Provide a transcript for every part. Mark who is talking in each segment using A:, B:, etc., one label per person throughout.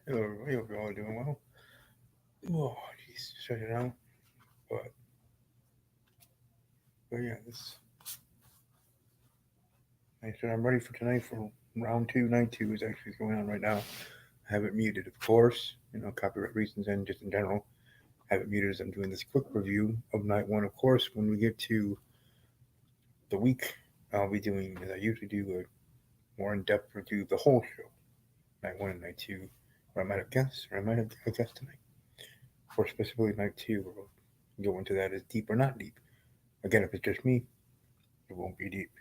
A: Hello, everybody. Hope you're all doing well. Oh, jeez, shut it out. But, but yeah, like I said, I'm ready for tonight for round two. Night two is actually going on right now. I have it muted, of course, copyright reasons and just in general. I have it muted as I'm doing this quick review of night one. Of course, when we get to the week, I'll be doing, as I usually do, a more in depth review of the whole show. Night one and night two, or I might have guessed, or I might have guessed tonight. Or specifically night two, we'll go into that as deep or not deep. Again, if it's just me, it won't be deep.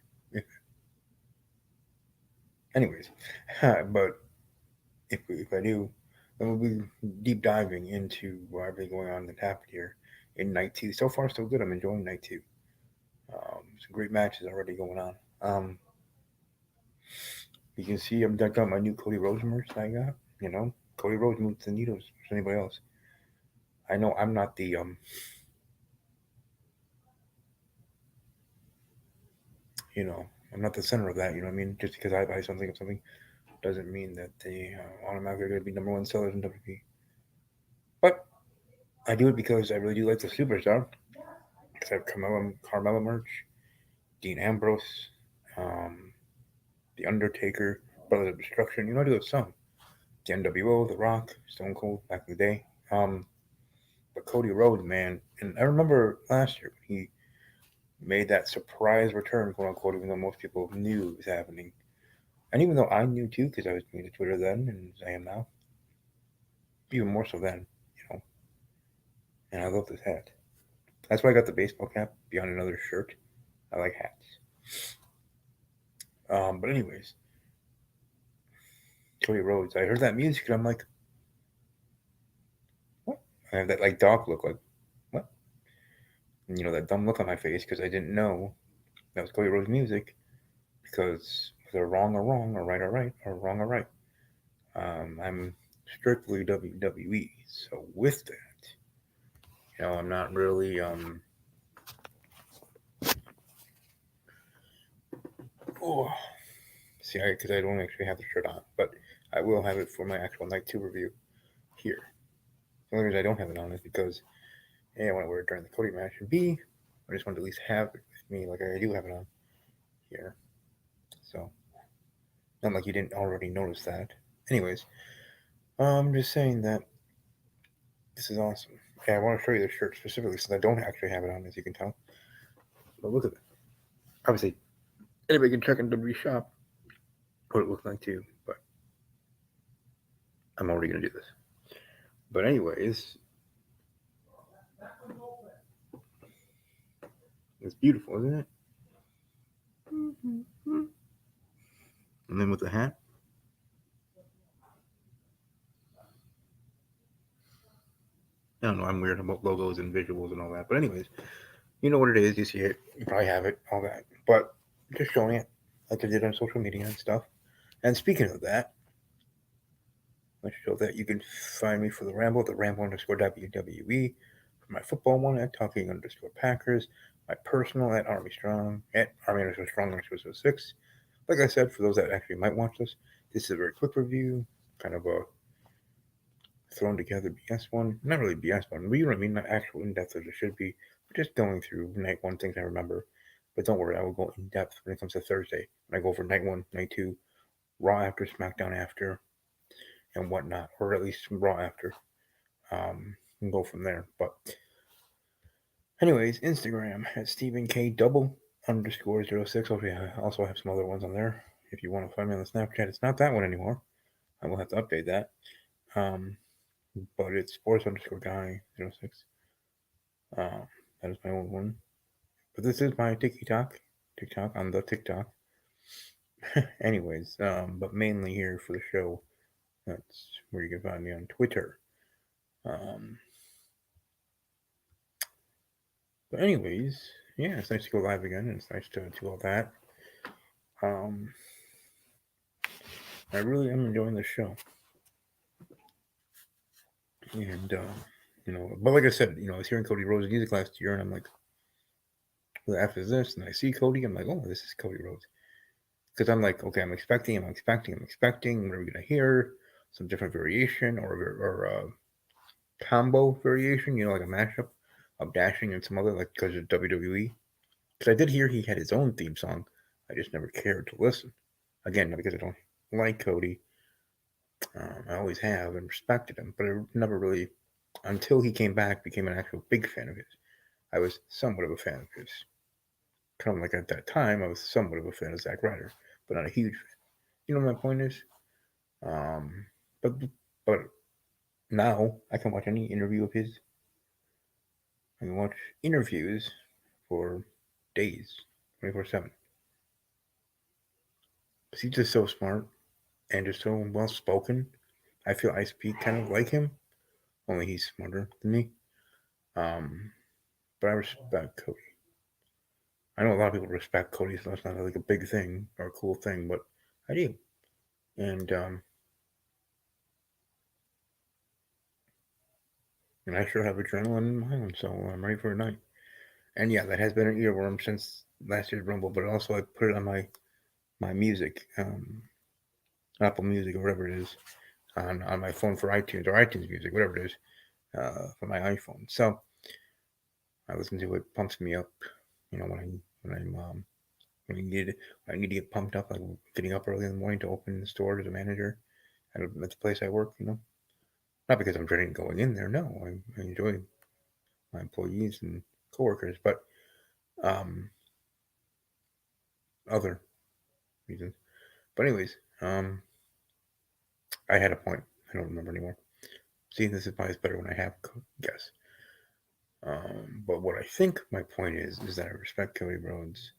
A: Anyways, but if I do, then we'll be deep diving into everything going on that happened here in night two. So far, so good. I'm enjoying night two. Some great matches already going on. You can see I'm decked out my new Cody Rhodes merch that I got. Cody Rhodes moves the needles for anybody else. I know I'm not you know, I'm not the center of that. You know what I mean? Just because I buy something doesn't mean that they automatically going to be number one sellers in WWE. But I do it because I really do like the superstar. Because I have Carmella merch, Dean Ambrose, um, The Undertaker, Brothers of Destruction. I do have some. The NWO, The Rock, Stone Cold back in the day. But Cody Rhodes, man, and I remember last year when he made that surprise return, quote unquote, even though most people knew it was happening. And even though I knew too, because I was new to Twitter then, and as I am now, even more so then, you know. And I love this hat. That's why I got the baseball cap beyond another shirt. I like hats. But anyways, Cody Rhodes. I heard that music and I'm like, what? I have that like dog look, like what? And, that dumb look on my face because I didn't know that was Cody Rhodes music because whether wrong or wrong or right or wrong or right. I'm strictly WWE. So with that, I'm not really oh, see, because I don't actually have the shirt on, but I will have it for my actual night two review here. The only reason I don't have it on is because A, I want to wear it during the Cody match, and B, I just want to at least have it with me like I do have it on here. So, not like you didn't already notice that. Anyways, I'm just saying that this is awesome. Okay, I want to show you the shirt specifically since I don't actually have it on, as you can tell. But look at it. Obviously, anybody can check in WWE shop what it looks like too, but I'm already going to do this. But anyways, it's beautiful, isn't it? And then with the hat, I don't know, I'm weird about logos and visuals and all that. But anyways, you know what it is. You see it. You probably have it. All that. But just showing it like I did on social media and stuff. And speaking of that, let's show that you can find me for the Ramble underscore WWE. For my football one at Talking underscore Packers. My personal at Army Strong, at Army underscore Strong underscore 06. Like I said, for those that actually might watch this is a very quick review, kind of a thrown together BS one. Not really BS one, but you know what I mean? Not actual in depth as it should be. But just going through night one things I remember. But don't worry, I will go in depth when it comes to Thursday. When I go over night one, night two, Raw after, SmackDown after, and whatnot, or at least Raw after. And go from there. But anyways, Instagram at Stephen K double underscore 06. I also have some other ones on there. If you want to find me on the Snapchat, it's not that one anymore. I will have to update that. Um, but it's sports underscore guy 06. Um, that is my old one. But this is my TikTok on the TikTok. Anyways, but mainly here for the show. That's where you can find me on Twitter. Um, but anyways, yeah, it's nice to go live again. It's nice to do all that. Um, I really am enjoying the show, and but like I said, I was hearing Cody Rhodes' music last year, and I'm like, well, after this, and I see Cody, I'm like, oh, this is Cody Rhodes, because I'm like, okay, I'm expecting. What are we gonna hear? some different variation or combo variation, like a mashup of Dashing and some other, like, because of WWE. Because I did hear he had his own theme song. I just never cared to listen. Again, not because I don't like Cody. I always have and respected him, but I never really, until he came back, became an actual big fan of his. I was somewhat of a fan of his. Kind of like at that time, I was somewhat of a fan of Zack Ryder, but not a huge fan. You know what my point is? Um, but but now I can watch any interview of his. I can watch interviews for days, 24/7. Because he's just so smart and just so well spoken. I feel I speak kind of like him, only he's smarter than me. Um, but I respect Cody. I know a lot of people respect Cody, so that's not like a big thing or a cool thing, but I do. And I sure have adrenaline in my own, so I'm ready for a night. And yeah, that has been an earworm since last year's Rumble, but also I put it on my music, Apple Music or whatever it is, on my phone for iTunes or iTunes Music, whatever it is, for my iPhone. So I listen to it, pumps me up, when I'm when I need when I need to get pumped up, like getting up early in the morning to open the store as a manager at the place I work. Not because I'm dreading going in there. No, I enjoy my employees and coworkers, but um, other reasons. But anyways, I had a point. I don't remember anymore. See, this is probably better when I have guess. But what I think my point is that I respect Cody Rhodes.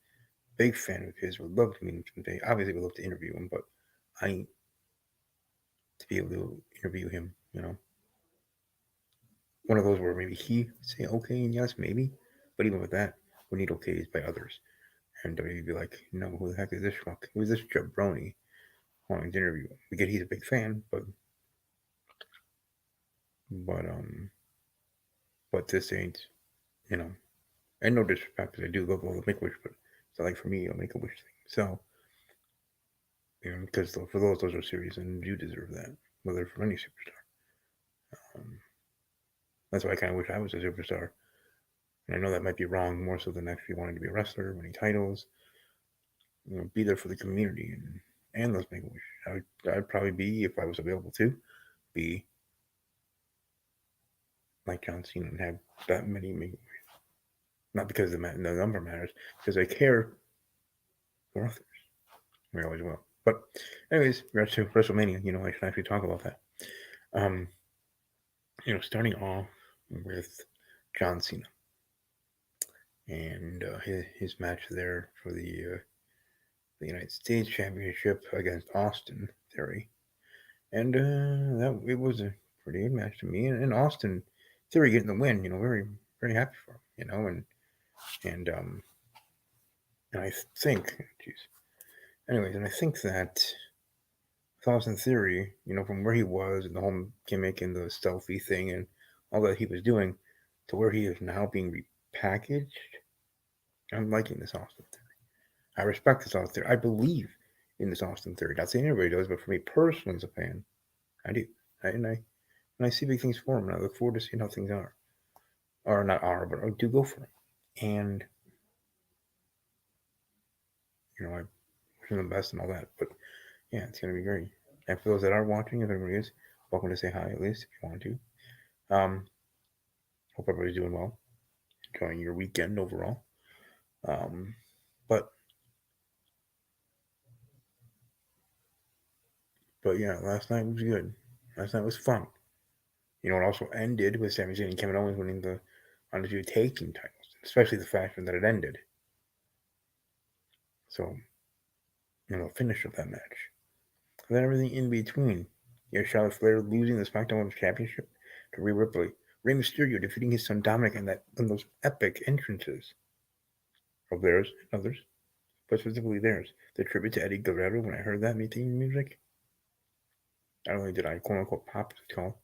A: Big fan of his. Would love to meet him someday. Obviously, would love to interview him, but I need to be able to interview him. One of those where maybe he say okay and yes, maybe, but even with that, we need okays by others. And WWE'd be like, no, who the heck is this schmuck? Who's this jabroni wanting to interview him? We get he's a big fan, but this ain't, you know, and no disrespect, because I do love all the Make Wish, but it's not like for me a Make a Wish thing. So, because for those are serious, and you deserve that, whether from any superstar. Um, that's why I kind of wish I was a superstar. And I know that might be wrong, more so than actually wanting to be a wrestler, winning titles, be there for the community and those Make a Wish. I'd probably be, if I was available to, be like John Cena and have that many Make a Wish. Not because the number matters, because I care for others. We always will. But anyways, regards to WrestleMania, I should actually talk about that. Um, starting off with John Cena and his match there for the United States Championship against Austin Theory, and that it was a pretty good match to me. And Austin Theory getting the win, very very happy for him, and and I think, jeez, anyways, and I think that Austin Theory, from where he was and the whole gimmick and the stealthy thing and all that he was doing to where he is now being repackaged, I'm liking this Austin Theory. I respect this Austin Theory. I believe in this Austin Theory. Not saying everybody does, but for me personally as a fan, I do. And I see big things for him, and I look forward to seeing how things are. Or not are, but I do go for it. And, I wish him the best and all that. But yeah, it's going to be great. And for those that are watching, if anybody is, welcome to say hi at least if you want to. Hope everybody's doing well, enjoying your weekend overall. Um, but yeah, last night was good. Last night was fun. It also ended with Sami Zayn and Kevin Owens winning the Undisputed Tag Team titles, especially the fashion that it ended. So, finish of that match. And then everything in between. You have Charlotte Flair losing the Smackdown Women's Championship to Rhea Ripley. Rey Mysterio defeating his son Dominic in those epic entrances of theirs and others, but specifically theirs. The tribute to Eddie Guerrero, when I heard that theme music, not only did I quote unquote pop the call,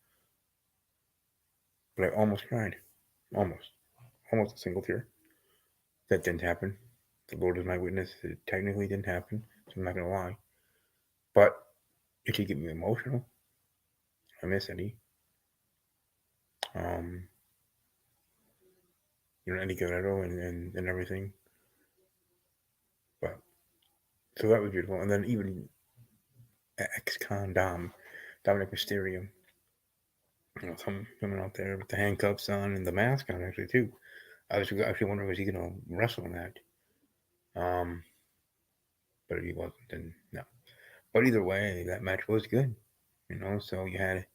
A: but I almost cried. Almost. Almost a single tear. That didn't happen. The Lord is my witness. It technically didn't happen, so I'm not going to lie. But it did get me emotional. I miss Eddie. Um, Eddie Guerrero and everything. But so that was beautiful. And then even ex-con Dominic Mysterio, coming out there with the handcuffs on and the mask on actually too. I was actually wondering, was he gonna wrestle in that? Um, but he wasn't, and no. But either way, that match was good. So you had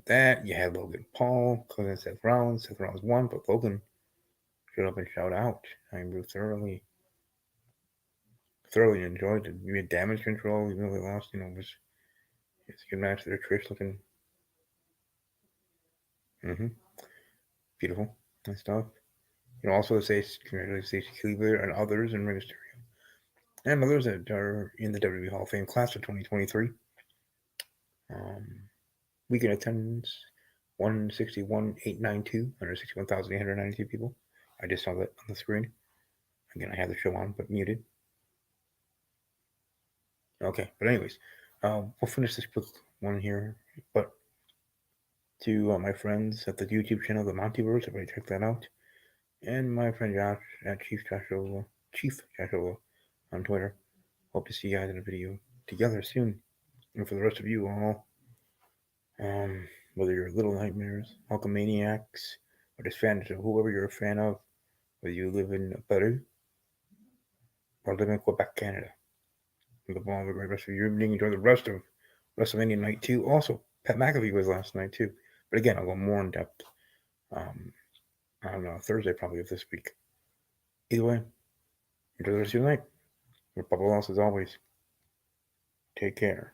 A: that. You had Logan Paul closing Seth Rollins. Seth Rollins won, but Logan showed up and shouted out. I mean, we thoroughly enjoyed it. We had Damage Control, even though they lost. It's a good match there. Trish looking hmm beautiful and stuff. Also to say congratulations to Stacey Keibler and others in Rey Mysterio and others that are in the WWE Hall of Fame class of 2023. Um, Weekend attendance 161,892 people. I just saw that on the screen. Again, I had the show on but muted. Okay, but anyways, we'll finish this quick one here. But to my friends at the YouTube channel, the Montyverse, everybody check that out. And my friend Josh at Chief Joshua on Twitter. Hope to see you guys in a video together soon. And for the rest of you all, whether you're Little Nightmares, Hulkamaniacs, or just fans of whoever you're a fan of, whether you live in Peru or live in Quebec, Canada, have a great rest of your evening. Enjoy the rest of Wrestlemania Night 2. Also, Pat McAfee was last night too. But again, I'll go more in depth on Thursday probably of this week. Either way, enjoy the rest of your night. With Papa Loss as always. Take care.